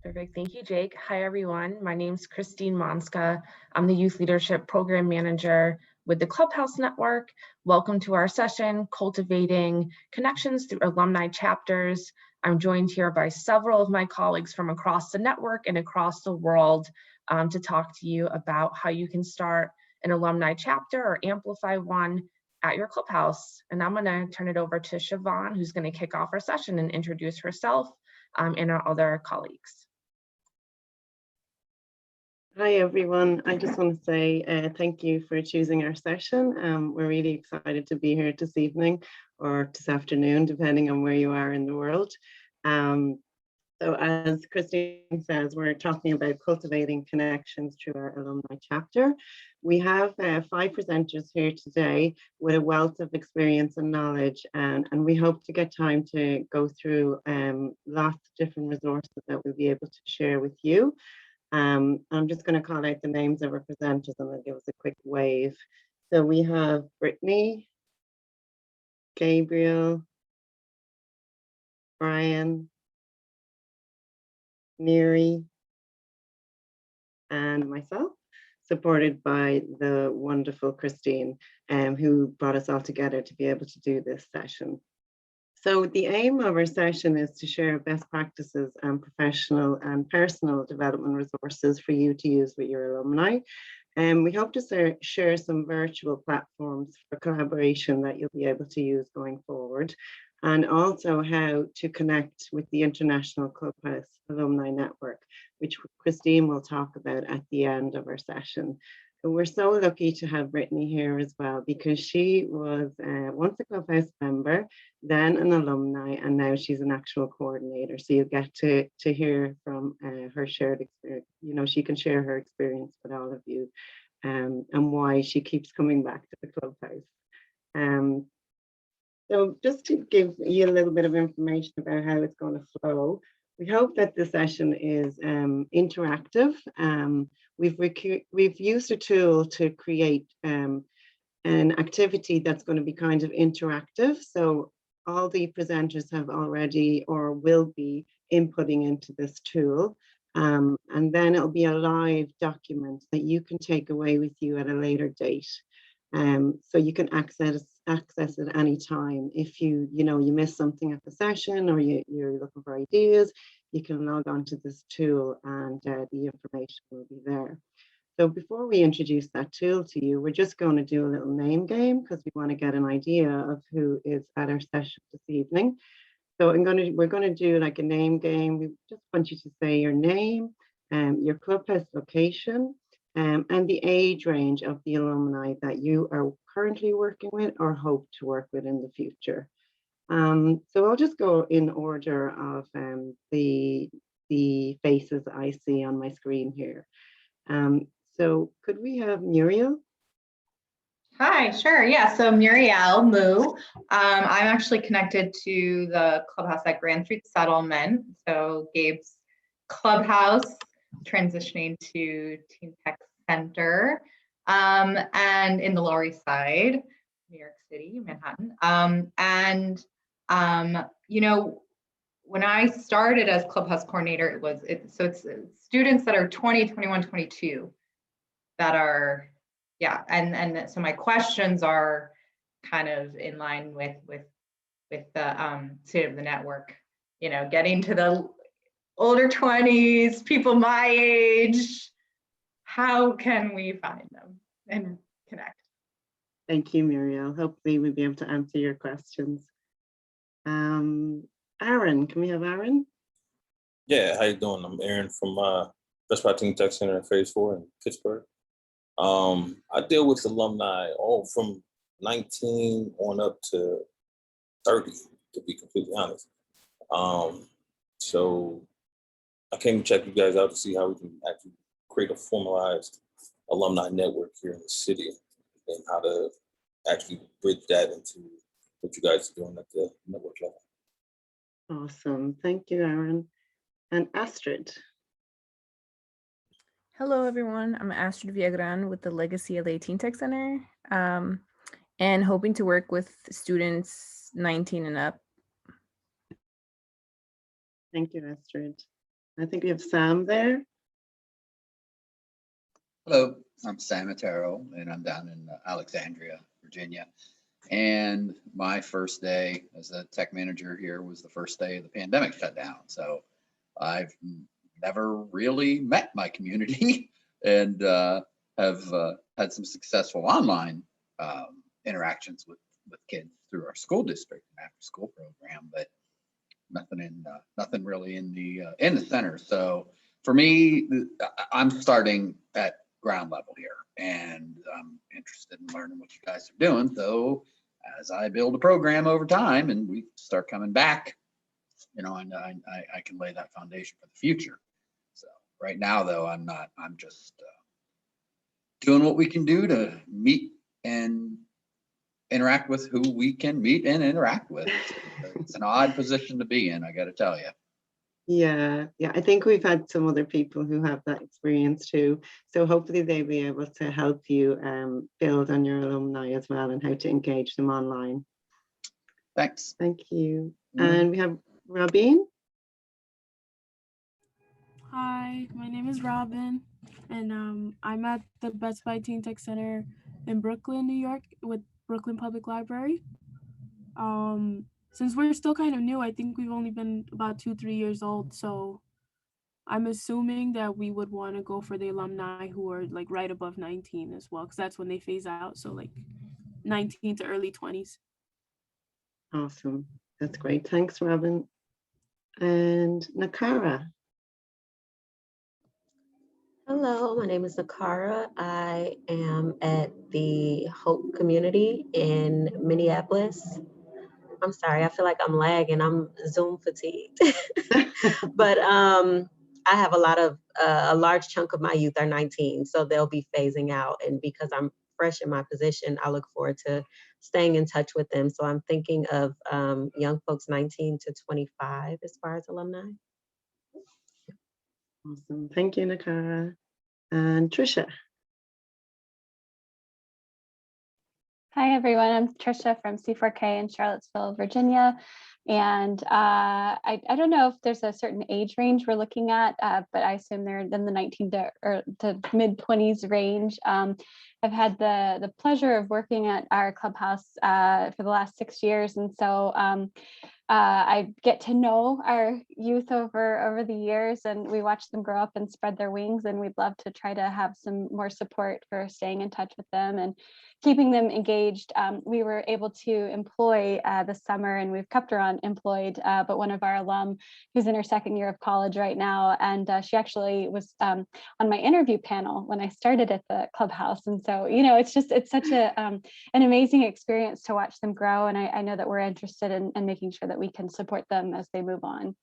Perfect. Thank you, Jake. Hi, everyone. My name is Christine Monska. I'm the Youth Leadership Program Manager with the Clubhouse Network. Welcome to our session, Cultivating Connections Through Alumni Chapters. I'm joined here by several of my colleagues from across the network and across the world to talk to you about how you can start an alumni chapter or amplify one at your Clubhouse. And I'm going to turn it over to Siobhan, who's going to kick off our session and introduce herself and our other colleagues. Hi everyone, I just want to say thank you for choosing our session. We're really excited to be here this evening or this afternoon, depending on where you are in the world. So as Christine says, we're talking about cultivating connections through our alumni chapter. We have 5 presenters here today with a wealth of experience and knowledge, and we hope to get time to go through lots of different resources that we'll be able to share with you. I'm just going to call out the names of our presenters and they'll give us a quick wave. So we have Brittany, Gabriel, Brian, Miri, and myself, supported by the wonderful Christine, who brought us all together to be able to do this session. So the aim of our session is to share best practices and professional and personal development resources for you to use with your alumni. And we hope to share some virtual platforms for collaboration that you'll be able to use going forward, and also how to connect with the International Clubhouse Alumni Network, which Christine will talk about at the end of our session. We're so lucky to have Brittany here as well, because she was once a Clubhouse member, then an alumni, and now she's an actual coordinator. So you get to hear from her shared experience. You know, she can share her experience with all of you and why she keeps coming back to the Clubhouse. So just to give you a little bit of information about how it's going to flow, we hope that the session is interactive. We've used a tool to create an activity that's going to be kind of interactive. So all the presenters have already or will be inputting into this tool. And then it'll be a live document that you can take away with you at a later date. So you can access it anytime. If you miss something at the session or you're looking for ideas, you can log on to this tool and the information will be there. So before we introduce that tool to you, we're just going to do a little name game because we want to get an idea of who is at our session this evening. So we're going to do like a name game. We just want you to say your name, your Clubhouse location, and the age range of the alumni that you are currently working with or hope to work with in the future. So I'll just go in order of the faces I see on my screen here. So could we have Muriel? Hi, sure. Yeah, so Muriel Moo. I'm actually connected to the Clubhouse at Grand Street Settlement. So Gabe's Clubhouse, transitioning to Teen Tech Center, and in the Lower East Side, New York City, Manhattan. You know, when I started as Clubhouse coordinator, it's students that are 20, 21, 22 that are, yeah, and so my questions are kind of in line with the state of the network, you know, getting to the older 20s, people my age. How can we find them and connect? Thank you, Muriel. Hopefully we'll be able to answer your questions. Aaron, can we have Aaron? Yeah, how you doing? I'm Aaron from Teen Tech Center in Phase 4 in Pittsburgh. I deal with alumni all from 19 on up to 30, to be completely honest. So I came to check you guys out to see how we can actually create a formalized alumni network here in the city and how to actually bridge that into what you guys are doing at the network level. Awesome. Thank you, Aaron. And Astrid. Hello, everyone. I'm Astrid Viagran with the Legacy LA Teen Tech Center and hoping to work with students 19 and up. Thank you, Astrid. I think we have Sam there. Hello, I'm Sam Terrell, and I'm down in Alexandria, Virginia. And my first day as a tech manager here was the first day of the pandemic shutdown. So I've never really met my community and have had some successful online interactions with kids through our school district and after school program, but nothing really in the center. So for me, I'm starting at ground level here, and I'm interested in learning what you guys are doing. So as I build a program over time and we start coming back, you know, I can lay that foundation for the future. So right now, though, I'm just doing what we can do to meet and interact with who we can meet and interact with. It's an odd position to be in, I got to tell you. Yeah, I think we've had some other people who have that experience too. So hopefully they'll be able to help you build on your alumni as well and how to engage them online. Thanks. Thank you. And we have Robin. Hi, my name is Robin, and I'm at the Best Buy Teen Tech Center in Brooklyn, New York, with Brooklyn Public Library. Since we're still kind of new, I think we've only been about 2-3 years old, so I'm assuming that we would want to go for the alumni who are like right above 19 as well, because that's when they phase out, so like 19 to early 20s. Awesome, that's great. Thanks, Robin. And Nicara. Hello, my name is Nicara. I am at the Hope community in Minneapolis. I'm sorry, I feel like I'm lagging. I'm Zoom fatigued. But I have a large chunk of my youth are 19, so they'll be phasing out. And because I'm fresh in my position, I look forward to staying in touch with them. So I'm thinking of young folks 19 to 25 as far as alumni. Awesome, thank you, Nicara. And Trisha. Hi, everyone. I'm Trisha from C4K in Charlottesville, Virginia. And I don't know if there's a certain age range we're looking at, but I assume they're in the 19 to mid 20s range. I've had the pleasure of working at our clubhouse for the last 6 years. And so I get to know our youth over the years, and we watch them grow up and spread their wings. And we'd love to try to have some more support for staying in touch with them and keeping them engaged. We were able to employ this summer, and we've kept her on employed, but one of our alum who's in her second year of college right now, and she actually was on my interview panel when I started at the clubhouse. And so, you know, it's such an amazing experience to watch them grow. And I know that we're interested in making sure that we can support them as they move on.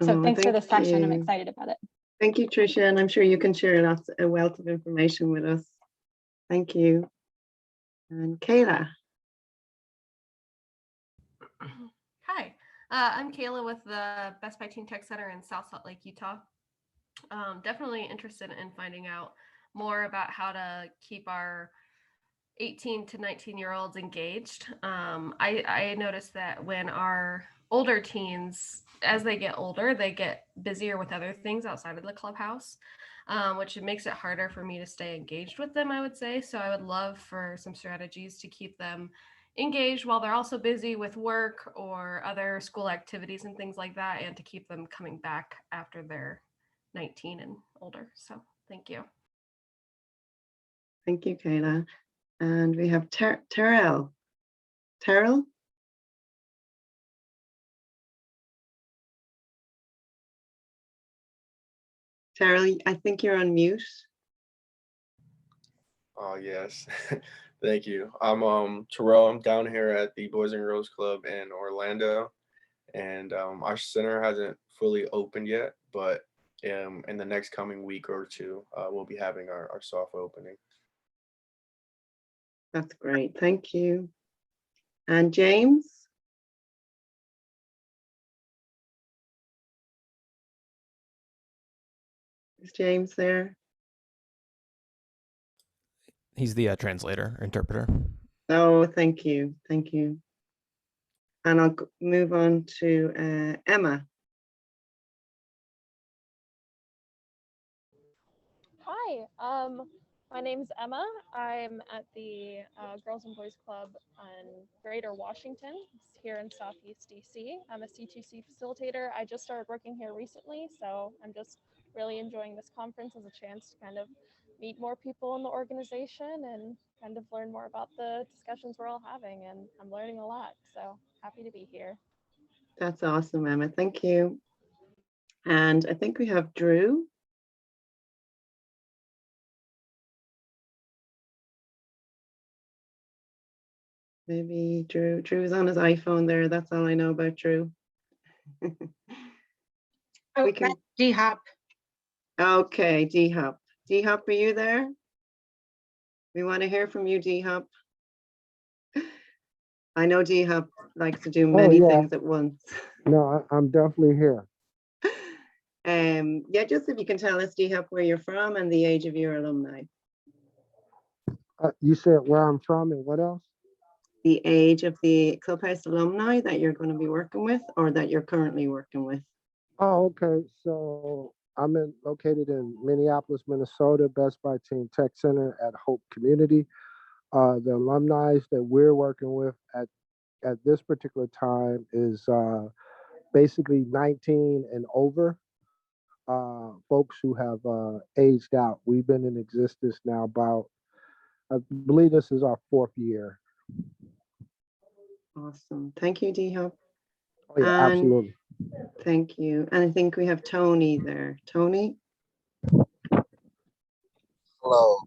So thanks for this session. I'm excited about it. Thank you, Trisha, and I'm sure you can share a wealth of information with us. Thank you. And Kayla. Hi, I'm Kayla with the Best Buy Teen Tech Center in South Salt Lake, Utah. Definitely interested in finding out more about how to keep our 18 to 19-year-olds engaged. I noticed that when our older teens, as they get older, they get busier with other things outside of the clubhouse, which makes it harder for me to stay engaged with them, I would say. So I would love for some strategies to keep them engaged while they're also busy with work or other school activities and things like that, and to keep them coming back after they're 19 and older. So thank you. Thank you, Kayla. And we have Terrell. Terrell? Terrell, I think you're on mute. Oh, yes. Thank you. I'm Terrell. I'm down here at the Boys and Girls Club in Orlando, and our center hasn't fully opened yet, but in the next coming week or two, we'll be having our soft opening. That's great. Thank you. And James? Is James there? He's the translator, interpreter. Oh, thank you. Thank you. And I'll move on to Emma. Hi, my name's Emma. I'm at the Girls and Boys Club in Greater Washington. It's here in Southeast DC. I'm a C2C facilitator. I just started working here recently, so I'm just really enjoying this conference as a chance to kind of meet more people in the organization and kind of learn more about the discussions we're all having, and I'm learning a lot, so happy to be here. That's awesome, Emma. Thank you. And I think we have Drew. Maybe Drew's on his iPhone there. That's all I know about Drew. Oh, that's D-Hop. Okay, D-Hop. D-Hop, are you there? We want to hear from you, D-Hop. I know D-Hop likes to do many things at once. No, I'm definitely here. Yeah, just if you can tell us, D-Hop, where you're from and the age of your alumni. You said where I'm from and what else? The age of the Clubhouse alumni that you're going to be working with or that you're currently working with. Oh, okay. So I'm located in Minneapolis, Minnesota, Best Buy Team Tech Center at Hope Community. The alumni that we're working with at this particular time is basically 19 and over. Folks who have aged out. We've been in existence now about, I believe this is our 4th year. Awesome. Thank you, D-Hop. Oh, yeah, absolutely. Thank you. And I think we have Tony there. Tony? Hello.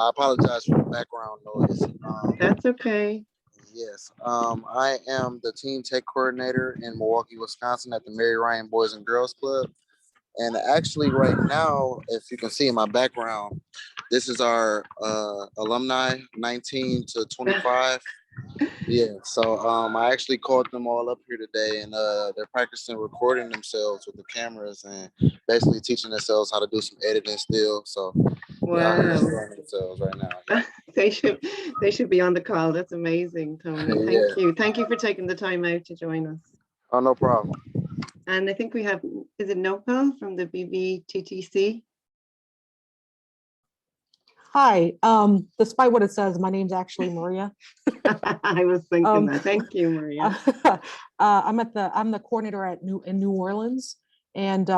I apologize for the background noise. That's okay. Yes. I am the team tech coordinator in Milwaukee, Wisconsin at the Mary Ryan Boys and Girls Club. And actually right now, if you can see in my background, this is our alumni, 19 to 25. Yeah, so I actually called them all up here today, and they're practicing recording themselves with the cameras and basically teaching themselves how to do some editing still. So wow, they're enjoying themselves right now. Yeah. they should be on the call. That's amazing, Tony. Thank you. Thank you for taking the time out to join us. Oh, no problem. And I think we have, is it Nopal from the BBTTC? Hi, despite what it says, my name's actually Maria. I was thinking that. Thank you, Maria. I'm the coordinator in New Orleans. And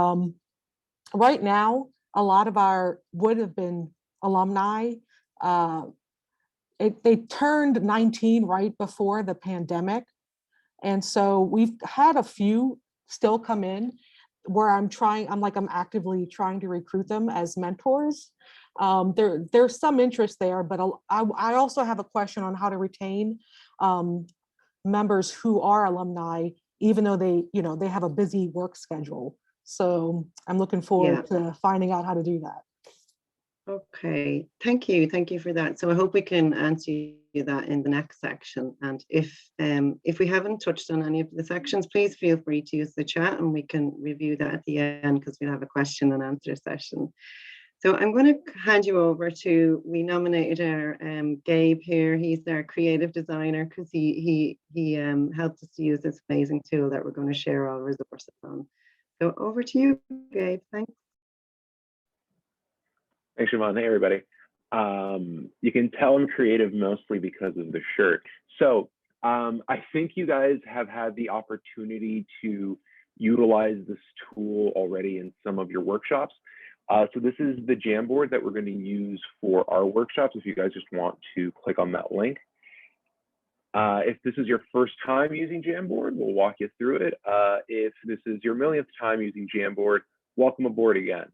right now, a lot of our would have been alumni. They turned 19 right before the pandemic. And so we've had a few still come in where I'm actively trying to recruit them as mentors. There's some interest there, but I also have a question on how to retain members who are alumni, even though they have a busy work schedule. So I'm looking forward to finding out how to do that. Okay, thank you for that. So I hope we can answer you that in the next section. And if we haven't touched on any of the sections, please feel free to use the chat and we can review that at the end because we'll have a question and answer session. So I'm going to hand you over to, we nominated our Gabe here. He's our creative designer because he helped us to use this amazing tool that we're going to share our resources on. So over to you, Gabe. Thanks. Thanks, Siobhan. Hey, everybody. You can tell I'm creative mostly because of the shirt. So I think you guys have had the opportunity to utilize this tool already in some of your workshops. So this is the Jamboard that we're going to use for our workshops if you guys just want to click on that link. If this is your first time using Jamboard, we'll walk you through it. If this is your millionth time using Jamboard, welcome aboard again.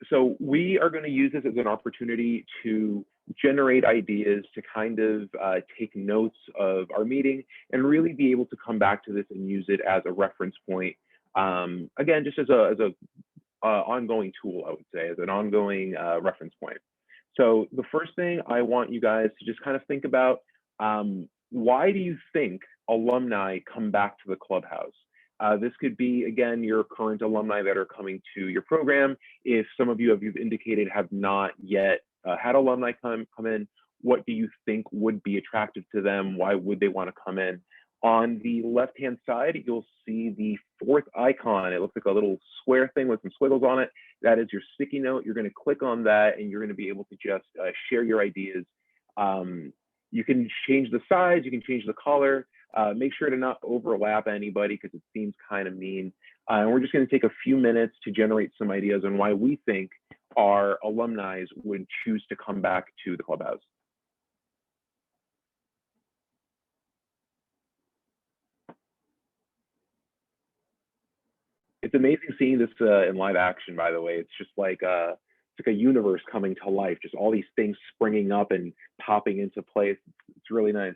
So we are going to use this as an opportunity to generate ideas, to kind of take notes of our meeting and really be able to come back to this and use it as a reference point. Again, just as a ongoing tool, I would say, as an ongoing reference point. So the first thing I want you guys to just kind of think about, why do you think alumni come back to the Clubhouse? This could be, again, your current alumni that are coming to your program. If some of you, you've indicated, have not yet had alumni come in, what do you think would be attractive to them? Why would they want to come in? On the left-hand side, you'll see the fourth icon. It looks like a little square thing with some squiggles on it. That is your sticky note. You're going to click on that, and you're going to be able to just share your ideas. You can change the size, you can change the color. Make sure to not overlap anybody because it seems kind of mean. And we're just going to take a few minutes to generate some ideas on why we think our alumni would choose to come back to the Clubhouse. It's amazing seeing this in live action, by the way. It's just like it's like a universe coming to life, just all these things springing up and popping into place. It's really nice.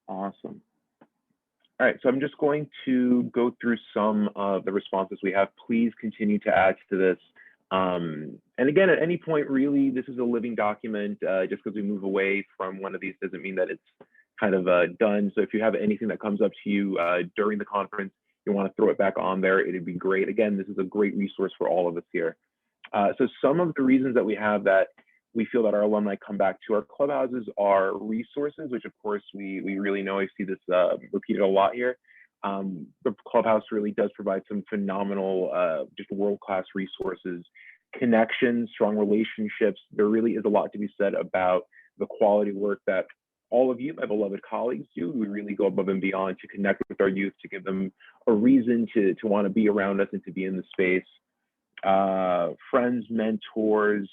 Awesome. All right, so I'm just going to go through some of the responses we have. Please continue to add to this. And again, at any point, really, this is a living document. Just because we move away from one of these doesn't mean that it's kind of done. So if you have anything that comes up to you during the conference, you want to throw it back on there, it'd be great. Again, this is a great resource for all of us here. So some of the reasons that we have that we feel that our alumni come back to our clubhouses are resources, which of course we really know. I see this repeated a lot here. The Clubhouse really does provide some phenomenal, just world-class resources, connections, strong relationships. There really is a lot to be said about the quality work that all of you, my beloved colleagues, do. We really go above and beyond to connect with our youth, to give them a reason to want to be around us and to be in the space. Friends, mentors,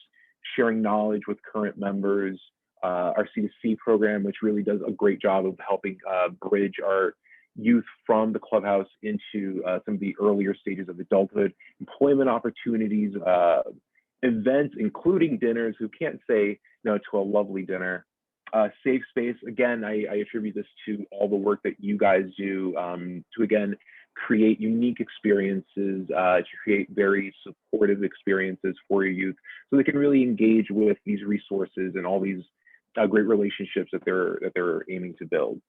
sharing knowledge with current members, our C2C program, which really does a great job of helping bridge our youth from the Clubhouse into some of the earlier stages of adulthood, employment opportunities, events, including dinners. Who can't say no to a lovely dinner? Safe space, again, I attribute this to all the work that you guys do to, again, create unique experiences, to create very supportive experiences for your youth so they can really engage with these resources and all these great relationships that they're aiming to build.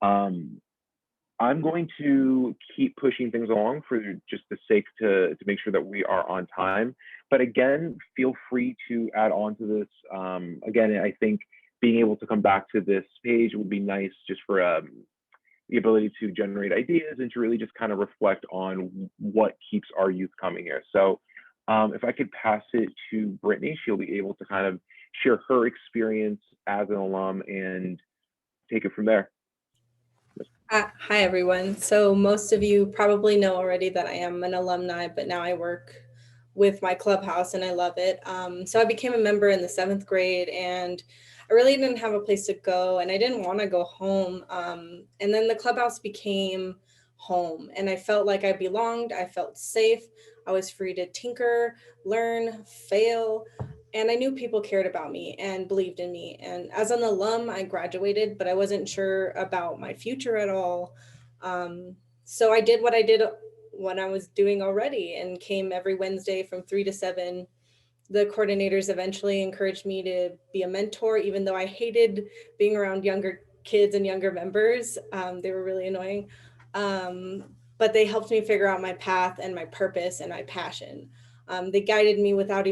I'm going to keep pushing things along for just the sake to make sure that we are on time. But again, feel free to add on to this. Again, I think being able to come back to this page would be nice just for the ability to generate ideas and to really just kind of reflect on what keeps our youth coming here. So if I could pass it to Brittany, she'll be able to kind of share her experience as an alum and take it from there. Hi, everyone. So most of you probably know already that I am an alumni, but now I work with my clubhouse and I love it. So I became a member in the 7th grade and I really didn't have a place to go and I didn't want to go home. And then the clubhouse became home and I felt like I belonged. I felt safe. I was free to tinker, learn, fail. And I knew people cared about me and believed in me. And as an alum, I graduated, but I wasn't sure about my future at all. So I did what I did when I was doing already and came every Wednesday from 3 to 7. The coordinators eventually encouraged me to be a mentor, even though I hated being around younger kids and younger members. They were really annoying. But they helped me figure out my path and my purpose and my passion. They guided me without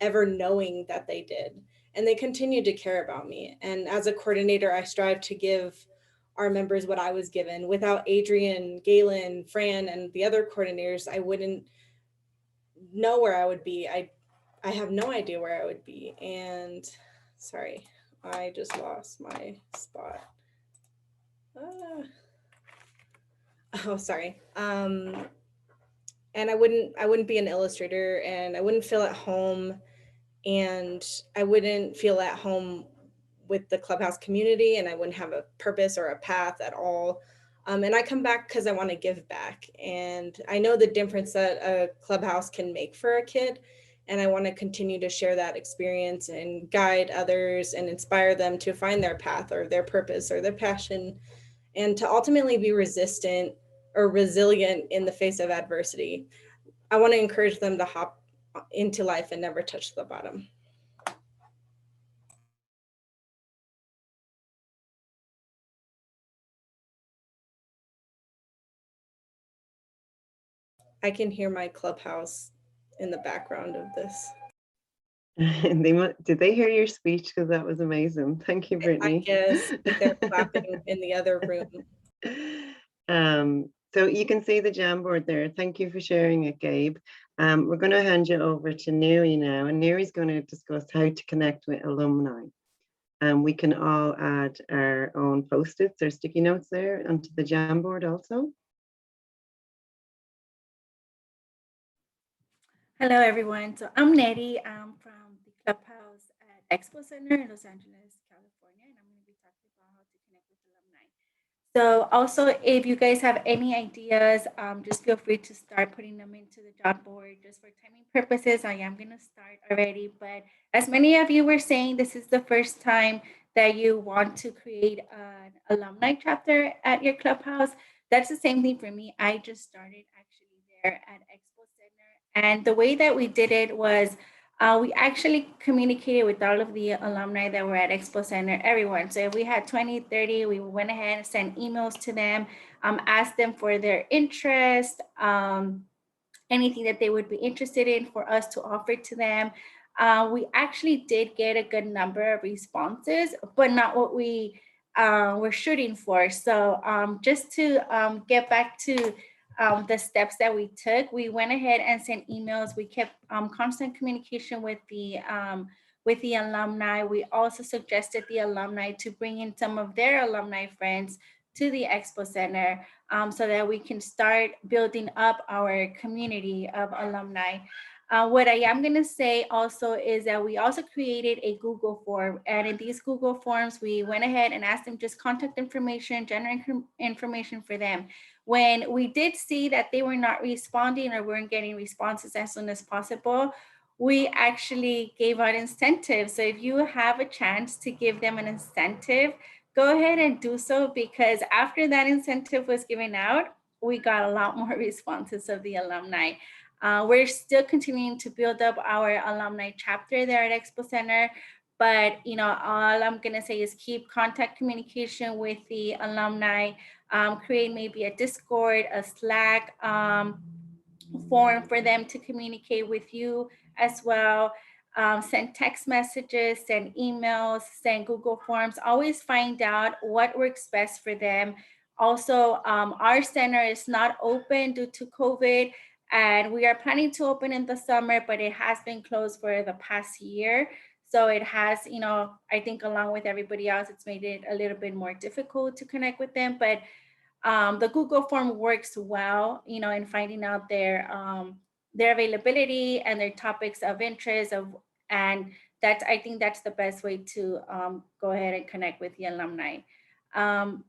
ever knowing that they did. And they continued to care about me. And as a coordinator, I strive to give our members what I was given. Without Adrian, Galen, Fran, and the other coordinators, I wouldn't know where I would be. I have no idea where I would be. And sorry, I just lost my spot. Oh, sorry. And I wouldn't be an illustrator and I wouldn't feel at home and I wouldn't feel at home with the clubhouse community and I wouldn't have a purpose or a path at all. And I come back because I want to give back. And I know the difference that a clubhouse can make for a kid. And I want to continue to share that experience and guide others and inspire them to find their path or their purpose or their passion and to ultimately be resistant or resilient in the face of adversity. I want to encourage them to hop into life and never touch the bottom. I can hear my Clubhouse in the background of this. Did they hear your speech? Because that was amazing. Thank you, Brittany. I guess they're clapping in the other room. So you can see the Jamboard there. Thank you for sharing it, Gabe. We're going to hand you over to Neri now, and Neri's going to discuss how to connect with alumni. We can all add our own post-its or sticky notes there onto the Jamboard also. Hello, everyone. So I'm Neri. I'm from the Clubhouse at EXPO Center in Los Angeles, California, and I'm going to be talking about how to connect with alumni. So also, if you guys have any ideas, just feel free to start putting them into the Jamboard. Just for timing purposes, I am going to start already. But as many of you were saying, this is the first time that you want to create an alumni chapter at your Clubhouse. That's the same thing for me. I just started actually there at EXPO Center. And the way that we did it was we actually communicated with all of the alumni that were at EXPO Center, everyone. So if we had 20, 30, we went ahead and sent emails to them, asked them for their interest, anything that they would be interested in for us to offer to them. We actually did get a good number of responses, but not what we were shooting for. So just to get back to the steps that we took, we went ahead and sent emails. We kept constant communication with the alumni. We also suggested the alumni to bring in some of their alumni friends to the Expo Center so that we can start building up our community of alumni. What I am going to say also is that we also created a Google form, and in these Google forms, we went ahead and asked them just contact information, general information for them. When we did see that they were not responding or weren't getting responses as soon as possible, we actually gave out incentives. So if you have a chance to give them an incentive, go ahead and do so, because after that incentive was given out, we got a lot more responses of the alumni. We're still continuing to build up our alumni chapter there at Expo Center, but all I'm gonna say is keep contact communication with the alumni, create maybe a Discord, a Slack forum for them to communicate with you as well. Send text messages, send emails, send Google Forms, always find out what works best for them. Also, our center is not open due to COVID, and we are planning to open in the summer, but it has been closed for the past year. So it has, I think along with everybody else, it's made it a little bit more difficult to connect with them. But the Google form works well, in finding out their availability and their topics of interest and I think that's the best way to go ahead and connect with the alumni.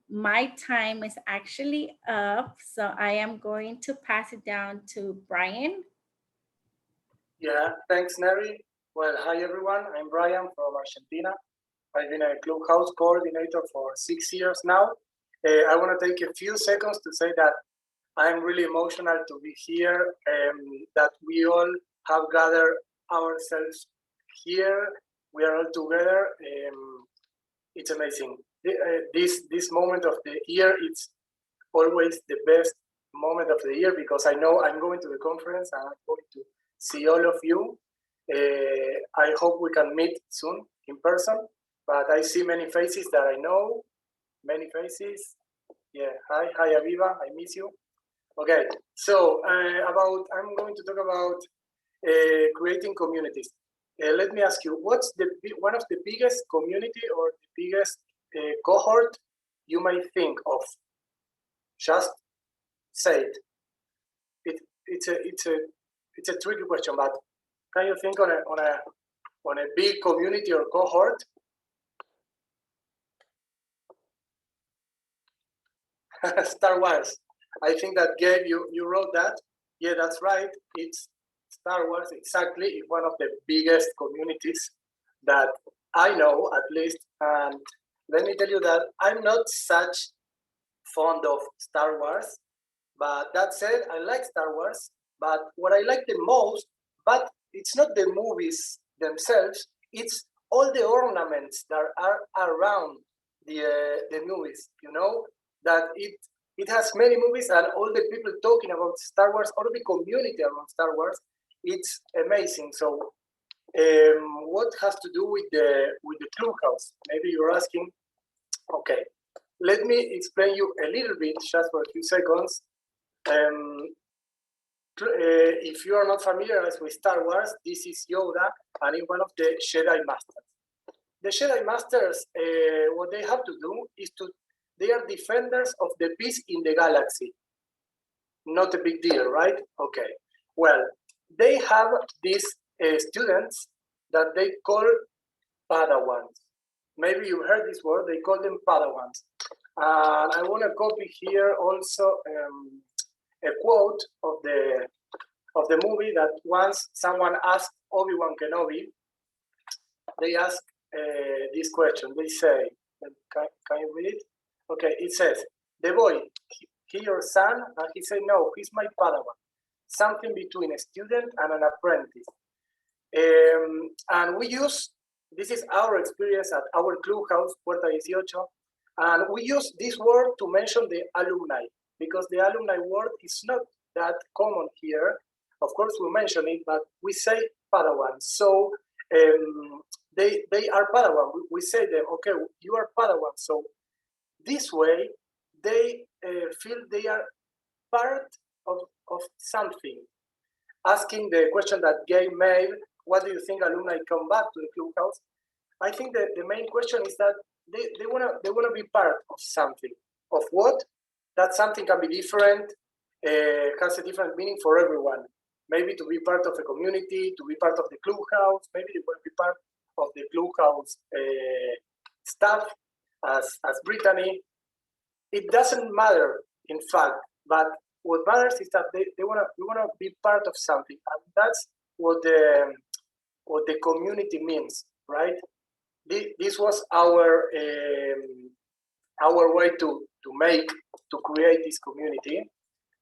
My time is actually up, so I am going to pass it down to Brian. Yeah, thanks, Neri. Well, hi everyone. I'm Brian from Argentina. I've been a Clubhouse coordinator for 6 years now. I want to take a few seconds to say that I'm really emotional to be here, that we all have gathered ourselves here. We are all together. It's amazing. This moment of the year, it's always the best moment of the year, because I know I'm going to the conference and I'm going to see all of you. I hope we can meet soon in person, but I see many faces that I know, many faces. Yeah, hi Aviva, I miss you. Okay, so I'm going to talk about creating communities. Let me ask you, what's one of the biggest community or the biggest cohort you might think of? Just say it. It's a tricky question, but can you think on a big community or cohort? Star Wars. I think that Gabe, you wrote that. Yeah, that's right. It's Star Wars, exactly. It's one of the biggest communities that I know, at least. And let me tell you that I'm not such fond of Star Wars, but that said, I like Star Wars. But what I like the most, but it's not the movies themselves, it's all the ornaments that are around the movies, you know, that it has many movies and all the people talking about Star Wars, all the community around Star Wars, it's amazing. So what has to do with the Clubhouse? Maybe you're asking. Okay, let me explain you a little bit, just for a few seconds. If you are not familiar with Star Wars, this is Yoda, and he's one of the Jedi Masters. The Jedi Masters, what they have to do is they are defenders of the peace in the galaxy. Not a big deal, right? Okay. Well, they have these students that they call Padawans. Maybe you heard this word, they call them Padawans. And I want to copy here also a quote of the movie that once someone asked Obi-Wan Kenobi, they asked this question. They say, can you read it? Okay, it says, the boy, he your son? And he said, no, he's my Padawan. Something between a student and an apprentice. And we use, this is our experience at our Clubhouse, Puerta 18, and we use this word to mention the alumni, because the alumni word is not that common here. Of course, we mention it, but we say Padawan. So they are Padawan. We say them, okay, you are Padawan. So this way, they feel they are part of something. Asking the question that Gabe made, what do you think alumni come back to the Clubhouse? I think that the main question is that they wanna be part of something. Of what? That something can be different, has a different meaning for everyone. Maybe to be part of a community, to be part of the Clubhouse, maybe they want to be part of the Clubhouse staff as Brittany. It doesn't matter, in fact, but what matters is that we wanna be part of something, and that's what the community means, right? This was our way to create this community.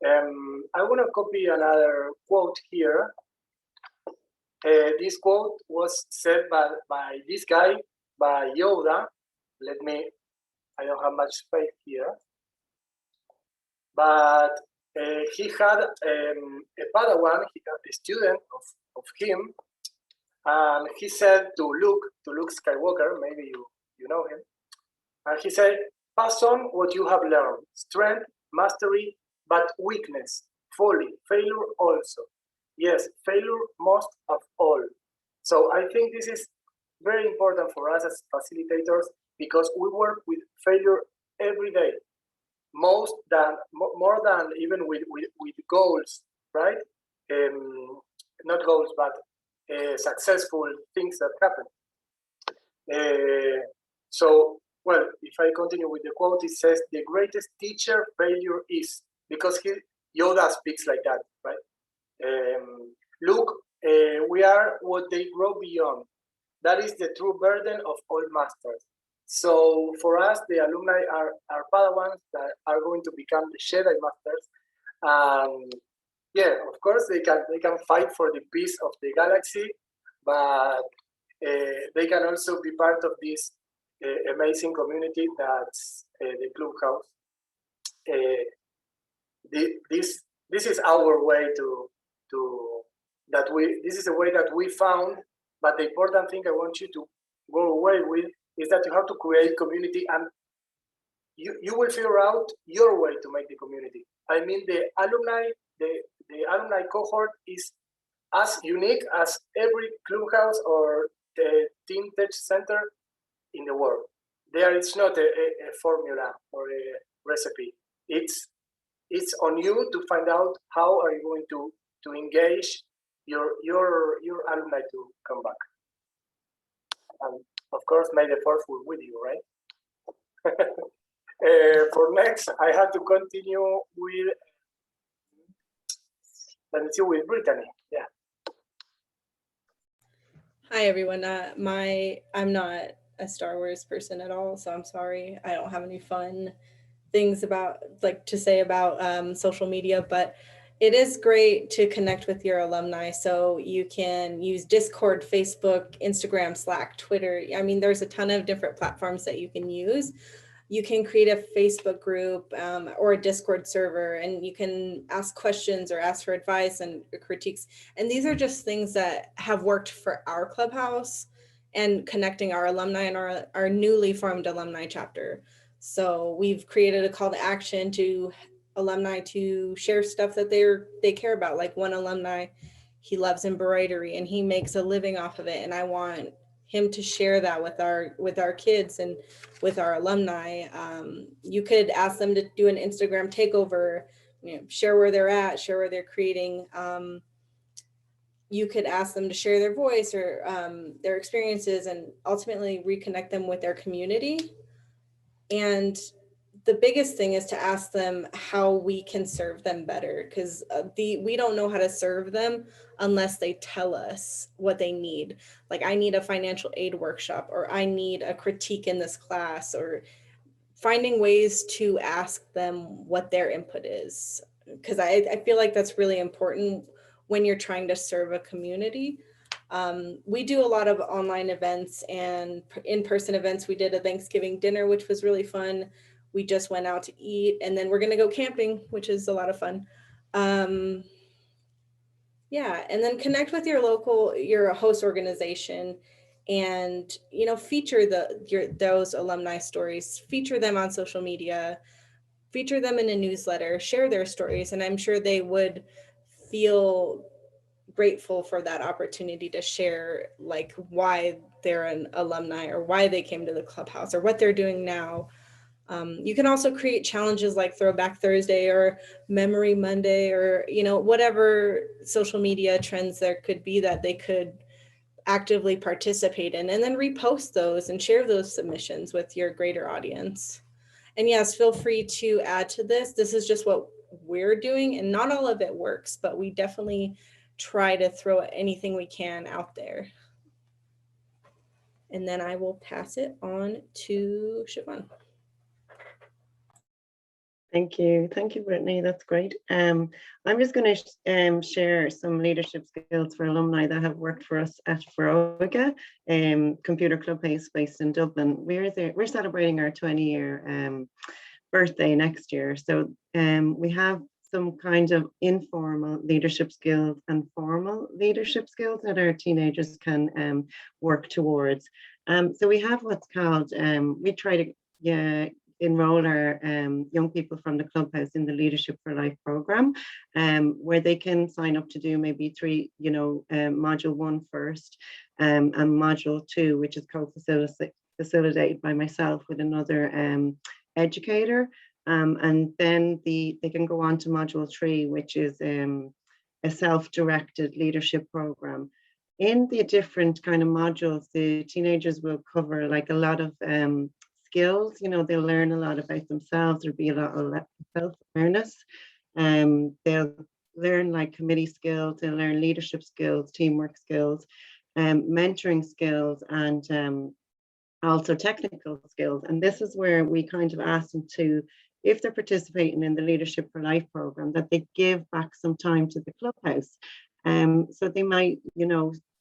I want to copy another quote here. This quote was said by this guy, by Yoda. I don't have much space here, but he had a Padawan, he had a student of him, and he said to Luke Skywalker, maybe you know him, and he said, pass on what you have learned, strength, mastery, but weakness, folly, failure also. Yes, failure most of all. So I think this is very important for us as facilitators, because we work with failure every day, more than even with goals, right? Not goals, but successful things that happen. So, well, if I continue with the quote, it says, the greatest teacher failure is, because Yoda speaks like that, right? Look, we are what they grow beyond. That is the true burden of all masters. So for us, the alumni are Padawans that are going to become the Jedi Masters. Yeah, of course, they can fight for the peace of the galaxy, but they can also be part of this amazing community that's the Clubhouse. This is our way this is a way that we found, but the important thing I want you to go away with is that you have to create community, and you will figure out your way to make the community. I mean, the alumni cohort is as unique as every Clubhouse or the Teen Tech Center in the world. There is not a formula or a recipe. It's on you to find out how are you going to engage your alumni to come back. And of course, may the force be with you, right? For next, I have to continue with, let me see, with Brittany. Yeah. Hi everyone. I'm not a Star Wars person at all, so I'm sorry. I don't have any fun things to say about social media, but it is great to connect with your alumni. So you can use Discord, Facebook, Instagram, Slack, Twitter. I mean, there's a ton of different platforms that you can use. You can create a Facebook group or a Discord server, and you can ask questions or ask for advice and critiques. And these are just things that have worked for our clubhouse and connecting our alumni and our newly formed alumni chapter. So we've created a call to action to alumni to share stuff that they care about. Like one alumni, he loves embroidery and he makes a living off of it, and I want him to share that with our kids and with our alumni. You could ask them to do an Instagram takeover, you know, share where they're at, share where they're creating. You could ask them to share their voice or their experiences, and ultimately reconnect them with their community. And the biggest thing is to ask them how we can serve them better, because we don't know how to serve them unless they tell us what they need. Like, I need a financial aid workshop, or I need a critique in this class, or finding ways to ask them what their input is. Because I feel like that's really important when you're trying to serve a community. We do a lot of online events and in-person events. We did a Thanksgiving dinner, which was really fun. We just went out to eat, and then we're gonna go camping, which is a lot of fun. Yeah, and then connect with your host organization, and feature those alumni stories, feature them on social media, feature them in a newsletter, share their stories, and I'm sure they would feel grateful for that opportunity to share, like, why they're an alumni or why they came to the clubhouse or what they're doing now. You can also create challenges like Throwback Thursday or Memory Monday, or whatever social media trends there could be that they could actively participate in, and then repost those and share those submissions with your greater audience. And yes, feel free to add to this. This is just what we're doing, and not all of it works, but we definitely try to throw anything we can out there. And then I will pass it on to Siobhan. Thank you, Brittany. That's great. I'm just going to share some leadership skills for alumni that have worked for us at Foróige, computer clubhouse based in Dublin. We're celebrating our 20-year birthday next year, so we have some kind of informal leadership skills and formal leadership skills that our teenagers can work towards. So we have what's called, we try to enroll our young people from the clubhouse in the Leadership for Life program, where they can sign up to do maybe 3, module 1 first, and module 2, which is co-facilitated by myself with another educator. And then they can go on to module 3, which is a self-directed leadership program. In the different kind of modules, the teenagers will cover like a lot of skills. They'll learn a lot about themselves. There'll be a lot of self-awareness. They'll learn like committee skills. They'll learn leadership skills, teamwork skills, mentoring skills, and also technical skills. And this is where we kind of ask them to, if they're participating in the Leadership for Life program, that they give back some time to the clubhouse. So they might,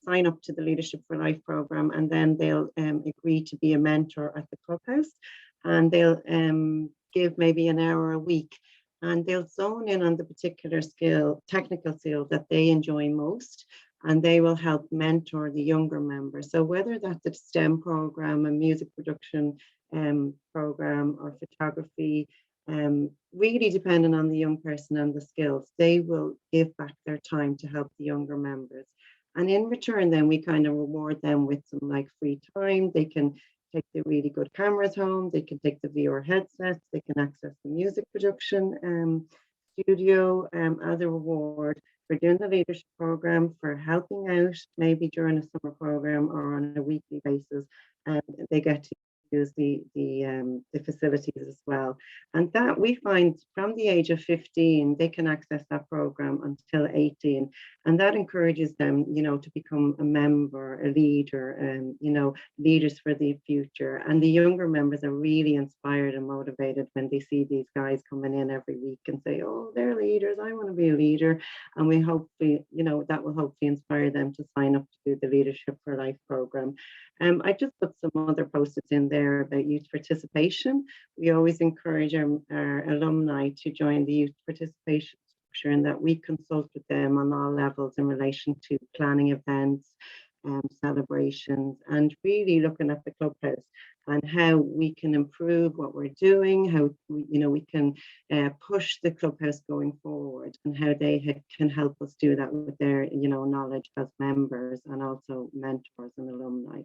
sign up to the Leadership for Life program, and then they'll agree to be a mentor at the clubhouse, and they'll give maybe an hour a week, and they'll zone in on the particular technical skill that they enjoy most, and they will help mentor the younger members. So whether that's a STEM program, a music production program, or photography, really depending on the young person and the skills, they will give back their time to help the younger members. And in return, then we kind of reward them with some like free time. They can take the really good cameras home. They can take the VR headsets. They can access the music production studio as a reward for doing the leadership program, for helping out maybe during a summer program or on a weekly basis. They get to use the facilities as well. And that we find from the age of 15, they can access that program until 18. And that encourages them, you know, to become a member, a leader, and, you know, leaders for the future. And the younger members are really inspired and motivated when they see these guys coming in every week and say, oh, they're leaders, I want to be a leader. And we hopefully, you know, that will hopefully inspire them to sign up to the Leadership for Life program. I just put some other post-its in there about youth participation. We always encourage our alumni to join the youth participation structure, and that we consult with them on all levels in relation to planning events, celebrations, and really looking at the clubhouse and how we can improve what we're doing, how we, you know, we can push the clubhouse going forward, and how they can help us do that with their, you know, knowledge as members and also mentors and alumni.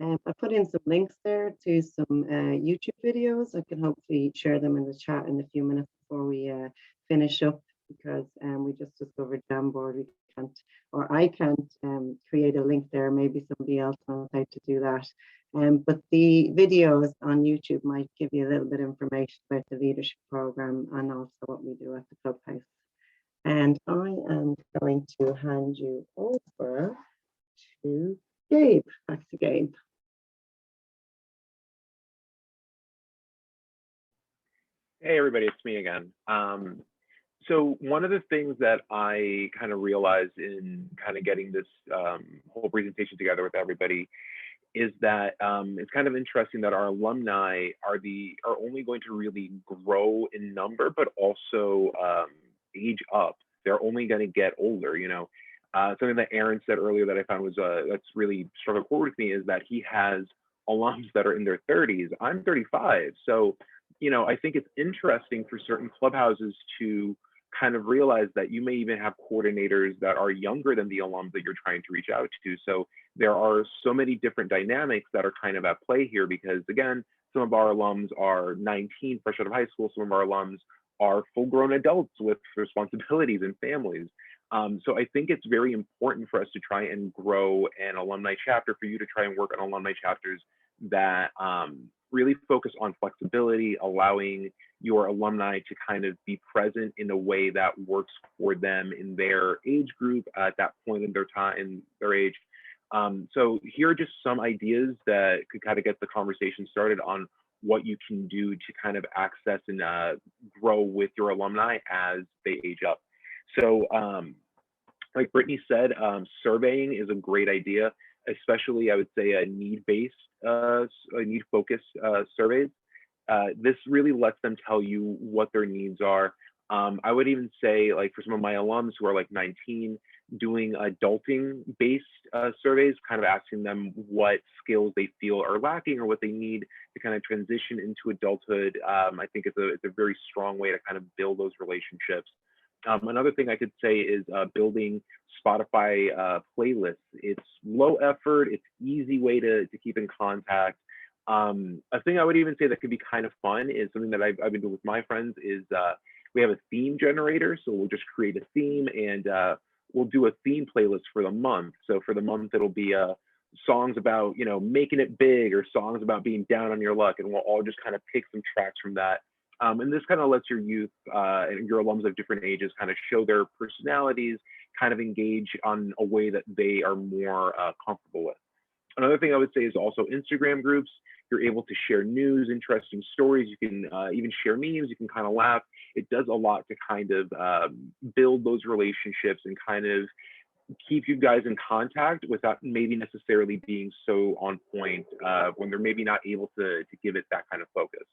I put in some links there to some YouTube videos. I can hopefully share them in the chat in a few minutes before we finish up, because we just discovered Jamboard. We can't, or I can't create a link there. Maybe somebody else knows how to do that. But the videos on YouTube might give you a little bit of information about the leadership program and also what we do at the clubhouse. And I am going to hand you over to Gabe. Back to Gabe. Hey everybody, it's me again. So one of the things that I kind of realized in kind of getting this whole presentation together with everybody is that it's kind of interesting that our alumni are only going to really grow in number, but also age up. They're only going to get older. You know, something that Aaron said earlier that I found was that's really struck a chord with me is that he has alums that are in their 30s. I'm 35, so you know, I think it's interesting for certain clubhouses to kind of realize that you may even have coordinators that are younger than the alums that you're trying to reach out to. So there are so many different dynamics that are kind of at play here, because again, some of our alums are 19, fresh out of high school. Some of our alums are full-grown adults with responsibilities and families. So I think it's very important for us to try and grow an alumni chapter, for you to try and work on alumni chapters that really focus on flexibility, allowing your alumni to kind of be present in a way that works for them in their age group at that point in their time, in their age. So here are just some ideas that could kind of get the conversation started on what you can do to kind of access and grow with your alumni as they age up. So like Brittany said, surveying is a great idea, especially I would say a need-based, need-focused surveys. This really lets them tell you what their needs are. I would even say, like for some of my alums who are like 19, doing adulting-based surveys, kind of asking them what skills they feel are lacking or what they need to kind of transition into adulthood. I think it's a very strong way to kind of build those relationships. Another thing I could say is building Spotify playlists. It's low effort, it's easy way to keep in contact. A thing I would even say that could be kind of fun is something that I've been doing with my friends is we have a theme generator. So we'll just create a theme and we'll do a theme playlist for the month. So for the month, it'll be songs about, you know, making it big, or songs about being down on your luck. And we'll all just kind of pick some tracks from that. And this kind of lets your youth and your alums of different ages kind of show their personalities, kind of engage on a way that they are more comfortable with. Another thing I would say is also Instagram groups. You're able to share news, interesting stories. You can even share memes. You can kind of laugh. It does a lot to kind of build those relationships and kind of keep you guys in contact without maybe necessarily being so on point when they're maybe not able to give it that kind of focus.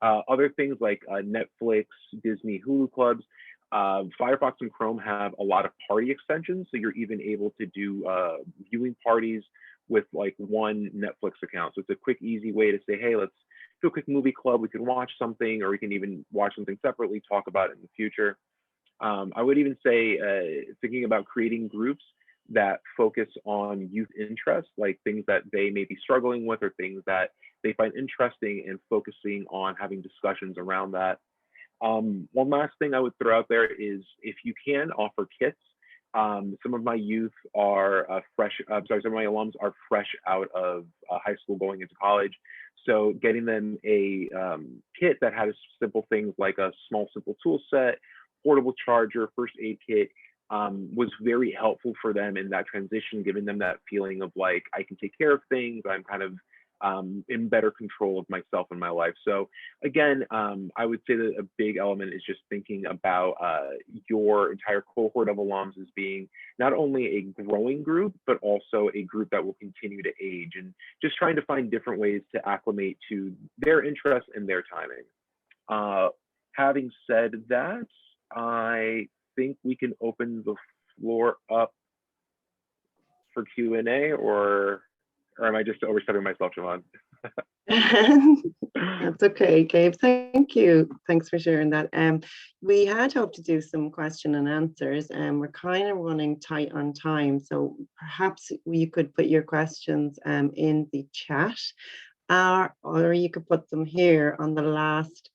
Other things like Netflix, Disney, Hulu clubs, Firefox and Chrome have a lot of party extensions. So you're even able to do viewing parties with like one Netflix account. So it's a quick, easy way to say, hey, let's do a quick movie club. We can watch something, or we can even watch something separately, talk about it in the future. I would even say thinking about creating groups that focus on youth interests, like things that they may be struggling with or things that they find interesting, and focusing on having discussions around that. One last thing I would throw out there is if you can offer kits. Some of my youth are some of my alums are fresh out of high school going into college. So getting them a kit that has simple things like a small, simple tool set, portable charger, first aid kit, was very helpful for them in that transition, giving them that feeling of like, I can take care of things. I'm kind of in better control of myself and my life. So again, I would say that a big element is just thinking about your entire cohort of alums as being not only a growing group, but also a group that will continue to age, and just trying to find different ways to acclimate to their interests and their timing. Having said that, I think we can open the floor up for Q&A, or am I just overstepping myself, Siobhan? That's okay, Gabe. Thank you. Thanks for sharing that. We had hoped to do some question and answers, and we're kind of running tight on time. So perhaps you could put your questions in the chat, or you could put them here on the last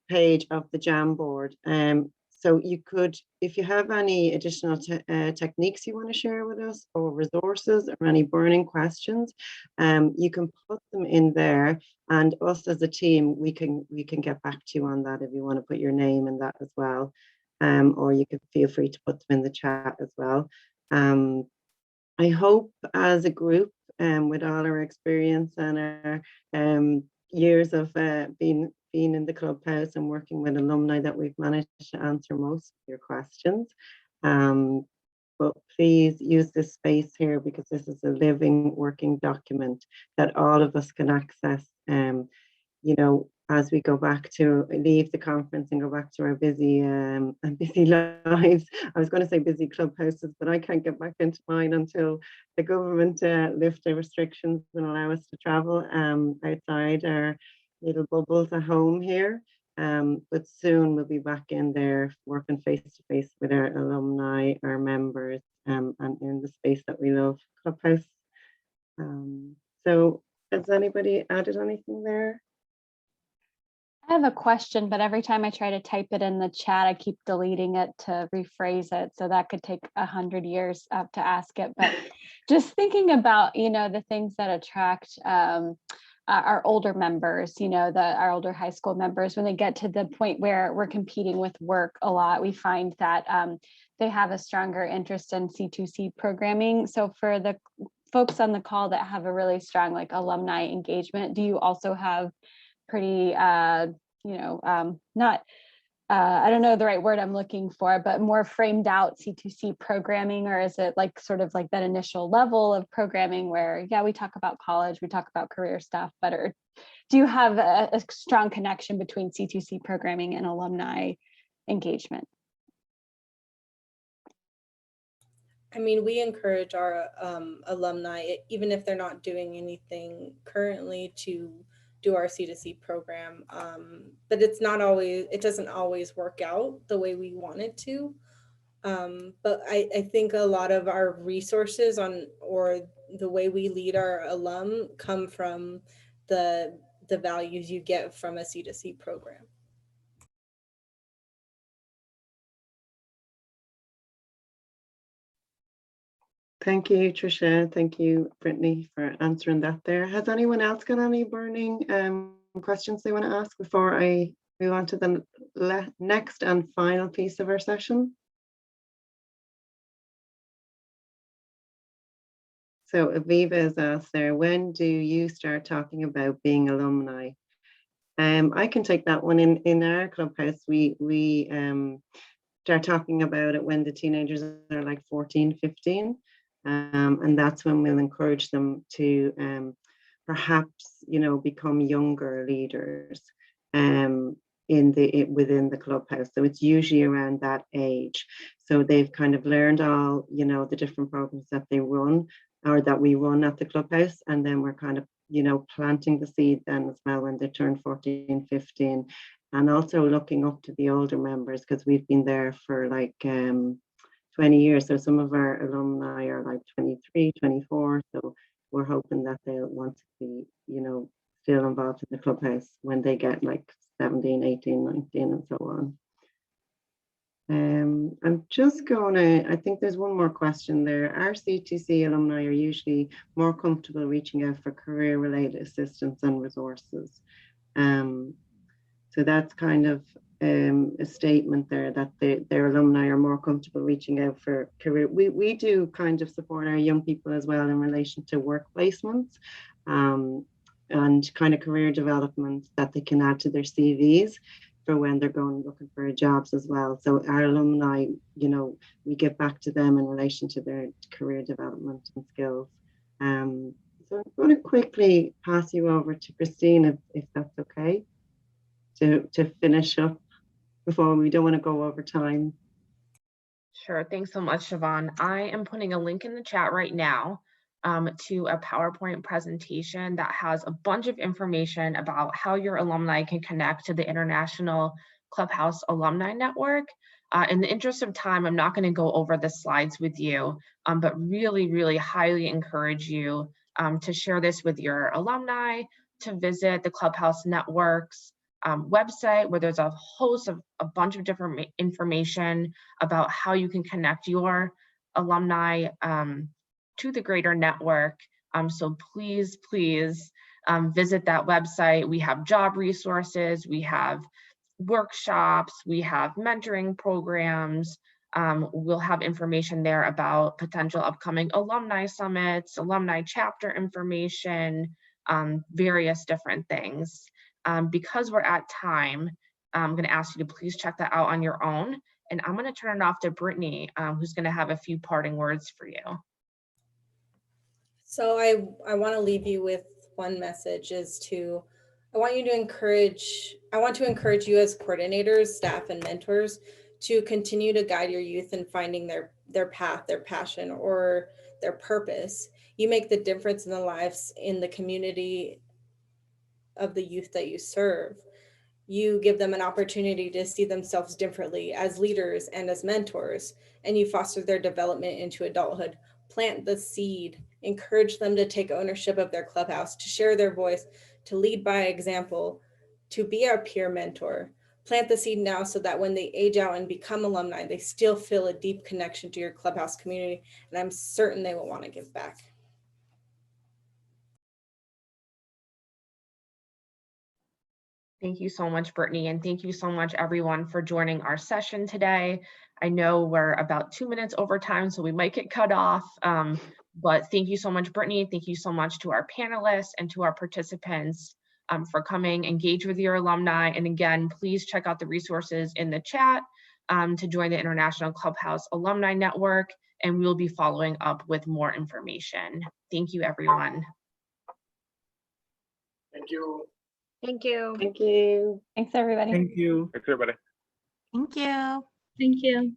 page of the Jamboard. So you could, if you have any additional techniques you want to share with us, or resources, or any burning questions, you can put them in there, and us as a team, we can get back to you on that if you want to put your name in that as well, or you can feel free to put them in the chat as well. I hope as a group, with all our experience and our years of being in the Clubhouse and working with alumni, that we've managed to answer most of your questions. But please use this space here, because this is a living, working document that all of us can access, you know, as we go back to leave the conference and go back to our busy lives. I was going to say busy clubhouses, but I can't get back into mine until the government lift the restrictions and allow us to travel outside our little bubbles at home here. But soon we'll be back in there working face to face with our alumni, our members, and in the space that we love, Clubhouse. So has anybody added anything there? I have a question, but every time I try to type it in the chat, I keep deleting it to rephrase it. So that could take 100 years to ask it. But just thinking about, you know, the things that attract our older members, you know, our older high school members, when they get to the point where we're competing with work a lot, we find that they have a stronger interest in C2C programming. So for the folks on the call that have a really strong like alumni engagement, do you also have pretty, you know, not, I don't know the right word I'm looking for, but more framed out C2C programming? Or is it like sort of like that initial level of programming where, yeah, we talk about college, we talk about career stuff, but do you have a strong connection between C2C programming and alumni engagement? I mean, we encourage our alumni, even if they're not doing anything currently, to do our C2C program, but it doesn't always work out the way we want it to. But I think a lot of our resources or the way we lead our alum come from the values you get from a C2C program. Thank you, Trisha. Thank you, Brittany, for answering that there. Has anyone else got any burning questions they want to ask before I move on to the next and final piece of our session? So Aviva has asked there, when do you start talking about being alumni? I can take that one. In our clubhouse. We start talking about it when the teenagers are like 14, 15. And that's when we'll encourage them to perhaps, you know, become younger leaders within the clubhouse. So it's usually around that age. So they've kind of learned all, you know, the different programs that they run or that we run at the clubhouse. And then we're kind of, you know, planting the seed then as well when they turn 14, 15. And also looking up to the older members, because we've been there for like 20 years. So some of our alumni are like 23, 24. So we're hoping that they'll want to be, you know, still involved in the clubhouse when they get like 17, 18, 19 and so on. I'm just gonna, I think there's one more question there. Our CTC alumni are usually more comfortable reaching out for career-related assistance and resources. So that's kind of a statement there that their alumni are more comfortable reaching out for career. We do kind of support our young people as well in relation to work placements and kind of career development that they can add to their CVs for when they're going looking for jobs as well. So our alumni, you know, we get back to them in relation to their career development and skills. So I'm going to quickly pass you over to Christine if that's okay, to finish up before we don't want to go over time. Sure, thanks so much, Siobhan. I am putting a link in the chat right now to a PowerPoint presentation that has a bunch of information about how your alumni can connect to the International Clubhouse Alumni Network. In the interest of time, I'm not going to go over the slides with you, but really highly encourage you to share this with your alumni, to visit the Clubhouse Network's website, where there's a host of a bunch of different information about how you can connect your alumni to the greater network. So please visit that website. We have job resources, we have workshops, we have mentoring programs. We'll have information there about potential upcoming alumni summits, alumni chapter information, various different things. Because we're at time, I'm going to ask you to please check that out on your own. And I'm going to turn it off to Brittany, who's going to have a few parting words for you. So I want to leave you with one message I want to encourage you as coordinators, staff, and mentors to continue to guide your youth in finding their path, their passion, or their purpose. You make the difference in the lives in the community of the youth that you serve. You give them an opportunity to see themselves differently as leaders and as mentors, and you foster their development into adulthood. Plant the seed, encourage them to take ownership of their clubhouse, to share their voice, to lead by example, to be a peer mentor. Plant the seed now so that when they age out and become alumni, they still feel a deep connection to your clubhouse community, and I'm certain they will want to give back. Thank you so much, Brittany, and thank you so much, everyone, for joining our session today. I know we're about 2 minutes over time, so we might get cut off, but thank you so much, Brittany. Thank you so much to our panelists and to our participants for coming, engage with your alumni. And again, please check out the resources in the chat to join the International Clubhouse Alumni Network, and we'll be following up with more information. Thank you, everyone. Thank you. Thank you. Thank you. Thanks, everybody. Thank you. Thanks, everybody. Thank you. Thank you.